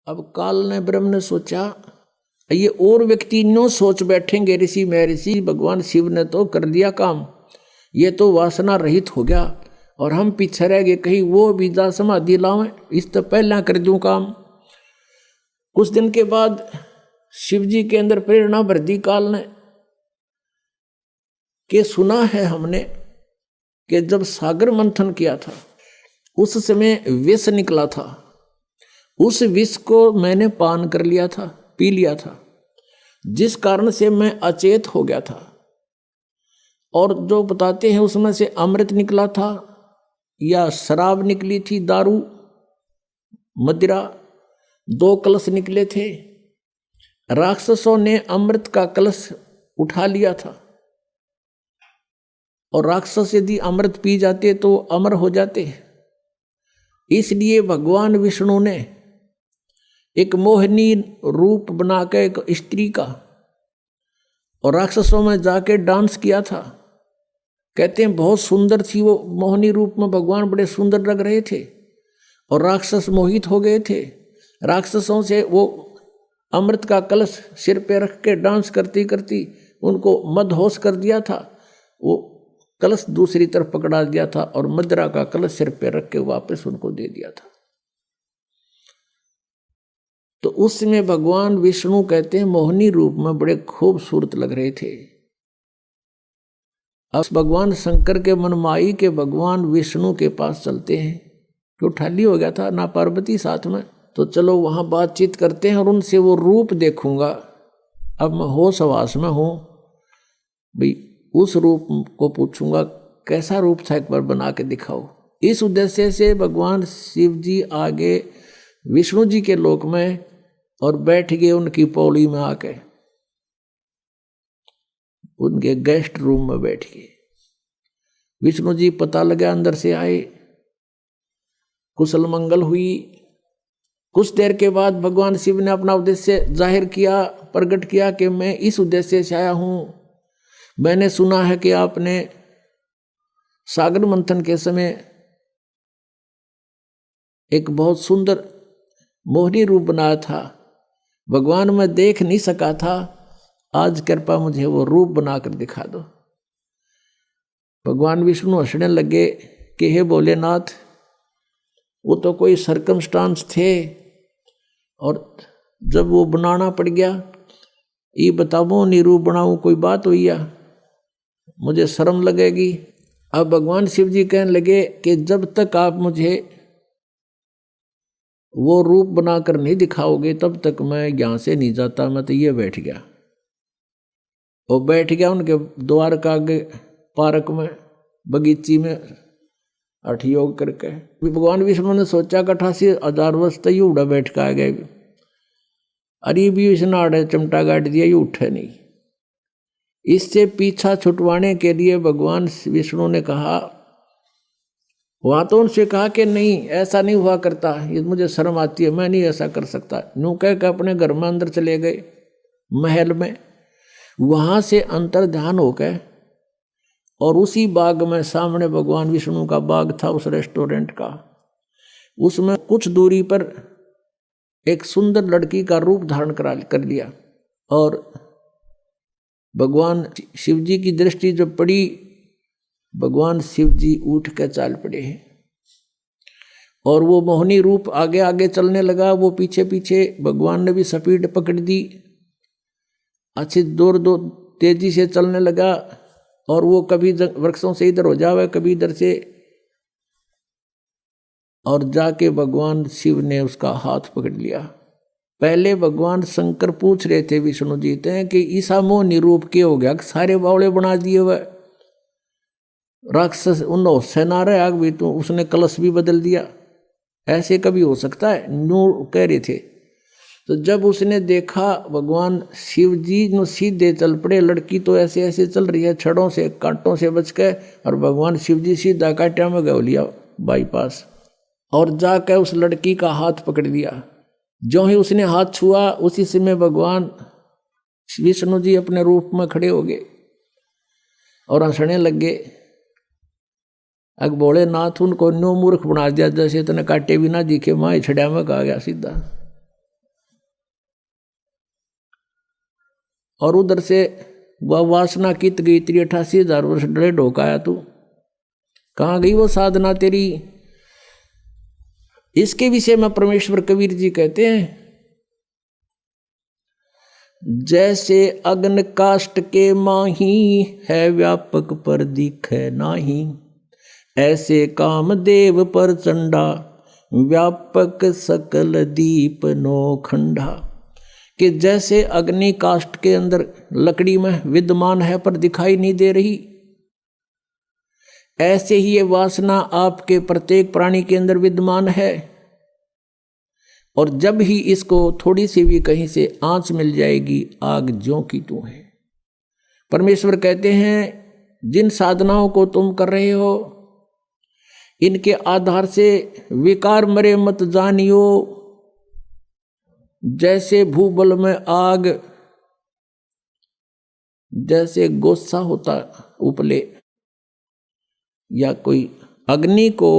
अब काल ने ब्रह्म ने सोचा, ये और व्यक्ति नो सोच बैठेंगे ऋषि महर्षि भगवान शिव ने तो कर दिया काम, ये तो वासना रहित हो गया और हम पीछे रह गए, कहीं वो विद्या समाधि लावें, इस तो पहला कर दूं काम। कुछ दिन के बाद शिव जी के अंदर प्रेरणा भर दी काल ने कि सुना है हमने कि जब सागर मंथन किया था उस समय विष निकला था, उस विष को मैंने पान कर लिया था, पी लिया था, जिस कारण से मैं अचेत हो गया था। और जो बताते हैं उसमें से अमृत निकला था या शराब निकली थी, दारू मदिरा, 2 कलश निकले थे। राक्षसों ने अमृत का कलश उठा लिया था और राक्षस यदि अमृत पी जाते तो अमर हो जाते। इसलिए भगवान विष्णु ने एक मोहिनी रूप बनाकर एक स्त्री का और राक्षसों में जाके डांस किया था। कहते हैं बहुत सुंदर थी वो मोहिनी रूप में, भगवान बड़े सुंदर लग रहे थे और राक्षस मोहित हो गए थे। राक्षसों से वो अमृत का कलश सिर पे रख के डांस करती करती उनको मदहोश कर दिया था। वो कलश दूसरी तरफ पकड़ा दिया था और मदिरा का कलश सिर पे रख के वापस उनको दे दिया था। तो उस समय भगवान विष्णु कहते हैं मोहिनी रूप में बड़े खूबसूरत लग रहे थे। अब भगवान शंकर के मनमाई के भगवान विष्णु के पास चलते हैं, क्यों ठाली हो गया था ना पार्वती साथ में, तो चलो वहां बातचीत करते हैं और उनसे वो रूप देखूंगा। अब मैं होश हवास में हूं भाई, उस रूप को पूछूंगा कैसा रूप था, एक बार बना के दिखाओ। इस उद्देश्य से भगवान शिव जी आगे विष्णु जी के लोक में और बैठ गए उनकी पौड़ी में आके, उनके गेस्ट रूम में बैठ गए। विष्णु जी पता लगा अंदर से आए, कुशल मंगल हुई। कुछ देर के बाद भगवान शिव ने अपना उद्देश्य जाहिर किया, प्रकट किया कि मैं इस उद्देश्य से आया हूं। मैंने सुना है कि आपने सागर मंथन के समय एक बहुत सुंदर मोहिनी रूप बनाया था। भगवान मैं देख नहीं सका था, आज कृपा मुझे वो रूप बनाकर दिखा दो। भगवान विष्णु हंसने लगे कि हे भोलेनाथ, वो तो कोई सर्कमस्टांस थे और जब वो बनाना पड़ गया, ये बताओ नी रूप बनाऊं, कोई बात हुई या मुझे शर्म लगेगी। अब भगवान शिव जी कहने लगे कि जब तक आप मुझे वो रूप बनाकर नहीं दिखाओगे तब तक मैं यहाँ से नहीं जाता। मैं तो ये बैठ गया, वो बैठ गया उनके द्वार का आगे पार्क में, बगीची में अठ योग करके। भगवान विष्णु ने सोचा कि 88,000 वर्ष तक ये उड़ा बैठ के आ गए, अरे भी इसने आड़े चमटा गाड़ दिया, ये उठे नहीं। इससे पीछा छुटवाने के लिए भगवान विष्णु ने कहा, वहां तो उनसे कहा कि नहीं ऐसा नहीं हुआ करता, ये मुझे शर्म आती है, मैं नहीं ऐसा कर सकता। यूं कह के अपने घर में अंदर चले गए महल में। वहां से अंतर ध्यान होकर और उसी बाग में, सामने भगवान विष्णु का बाग था उस रेस्टोरेंट का, उसमें कुछ दूरी पर एक सुंदर लड़की का रूप धारण कर लिया। और भगवान शिव जी की दृष्टि जब पड़ी, भगवान शिव जी उठ कर चाल पड़े हैं और वो मोहिनी रूप आगे आगे चलने लगा, वो पीछे पीछे। भगवान ने भी स्पीड पकड़ दी, अच्छी दूर तेजी से चलने लगा और वो कभी वृक्षों से इधर हो जावे, कभी इधर से, और जाके भगवान शिव ने उसका हाथ पकड़ लिया। पहले भगवान शंकर पूछ रहे थे विष्णु जी से कि ईसा मोहिनी रूप के हो गया, सारे बावले बना दिए हुए राक्षस, उन सेना रहे आग भी, तो उसने कलश भी बदल दिया, ऐसे कभी हो सकता है, न्यू कह रहे थे। तो जब उसने देखा भगवान शिव जी नो सीधे चल पड़े, लड़की तो ऐसे ऐसे चल रही है छड़ों से कांटों से बच के, और भगवान शिव जी सीधा कांटा में गौ लिया बाईपास, और जाकर उस लड़की का हाथ पकड़ लिया। जो ही उसने हाथ छुआ उसी समय भगवान विष्णु जी अपने रूप में खड़े हो गए और हंसने लगे। अग भोलेनाथ उनको न्यू मूर्ख बना दिया, जैसे इतने काटे भी ना दिखे, माँ छड़िया में कहा गया सीधा। और उधर से वह वासना कित गई, तेरी 88,000 वर्ष डरे ढोकाया तू, कहाँ गई वो साधना तेरी। इसके विषय में परमेश्वर कबीर जी कहते हैं, जैसे अग्न काष्ठ के माही है व्यापक पर दिखे नाही, ऐसे कामदेव पर चंडा व्यापक सकल दीप नो खंडा। कि जैसे अग्नि काष्ठ के अंदर लकड़ी में विद्यमान है पर दिखाई नहीं दे रही, ऐसे ही ये वासना आपके प्रत्येक प्राणी के अंदर विद्यमान है। और जब ही इसको थोड़ी सी भी कहीं से आंच मिल जाएगी, आग ज्यों की त्यों है। परमेश्वर कहते हैं, जिन साधनाओं को तुम कर रहे हो, इनके आधार से विकार मरे मत जानियो। जैसे भूबल में आग, जैसे गोस्सा होता उपले, या कोई अग्नि को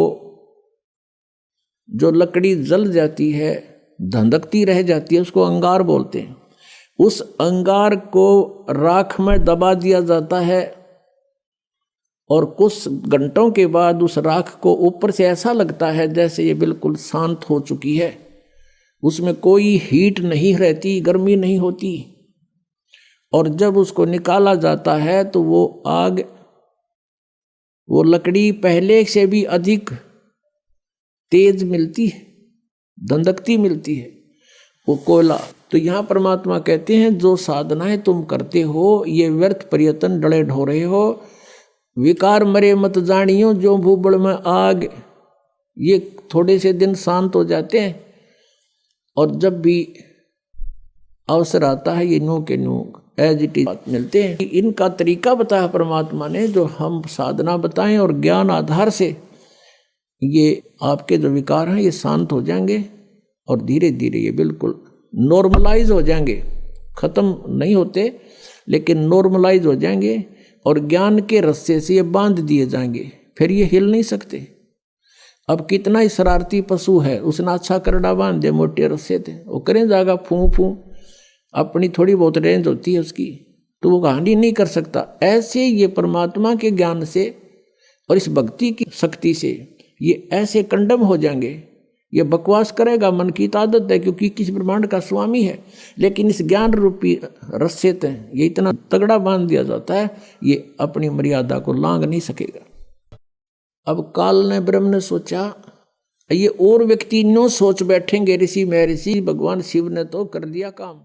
जो लकड़ी जल जाती है, धंधकती रह जाती है, उसको अंगार बोलते हैं। उस अंगार को राख में दबा दिया जाता है और कुछ घंटों के बाद उस राख को ऊपर से ऐसा लगता है जैसे ये बिल्कुल शांत हो चुकी है, उसमें कोई हीट नहीं रहती, गर्मी नहीं होती। और जब उसको निकाला जाता है तो वो आग, वो लकड़ी पहले से भी अधिक तेज मिलती है, धंधकती मिलती है, वो कोयला। तो यहाँ परमात्मा कहते हैं, जो साधनाएं तुम करते हो ये व्यर्थ प्रयत्न डले ढो रहे हो। विकार मरे मत जानियो, जो भूबड़ में आग, ये थोड़े से दिन शांत हो जाते हैं और जब भी अवसर आता है ये नो के नो एज इट इज मिलते हैं। इनका तरीका बताया परमात्मा ने, जो हम साधना बताएं और ज्ञान आधार से ये आपके जो विकार हैं ये शांत हो जाएंगे और धीरे धीरे ये बिल्कुल नॉर्मलाइज हो जाएंगे। खत्म नहीं होते लेकिन नॉर्मलाइज हो जाएंगे और ज्ञान के रस्से से ये बांध दिए जाएंगे, फिर ये हिल नहीं सकते। अब कितना ही शरारती पशु है, उसने अच्छा करड़ा बांध दिया मोटे रस्से थे, वो करें जाएगा फूं फूं, अपनी थोड़ी बहुत रेंज होती है उसकी, तो वो हानि नहीं कर सकता। ऐसे ये परमात्मा के ज्ञान से और इस भक्ति की शक्ति से ये ऐसे कंडम हो जाएंगे। ये बकवास करेगा, मन की आदत है, क्योंकि किस ब्रह्मांड का स्वामी है, लेकिन इस ज्ञान रूपी रस्से से ये इतना तगड़ा बांध दिया जाता है, ये अपनी मर्यादा को लांघ नहीं सकेगा। अब काल ने ब्रह्म ने सोचा, ये और व्यक्ति नो सोच बैठेंगे ऋषि महर्षि, भगवान शिव ने तो कर दिया काम।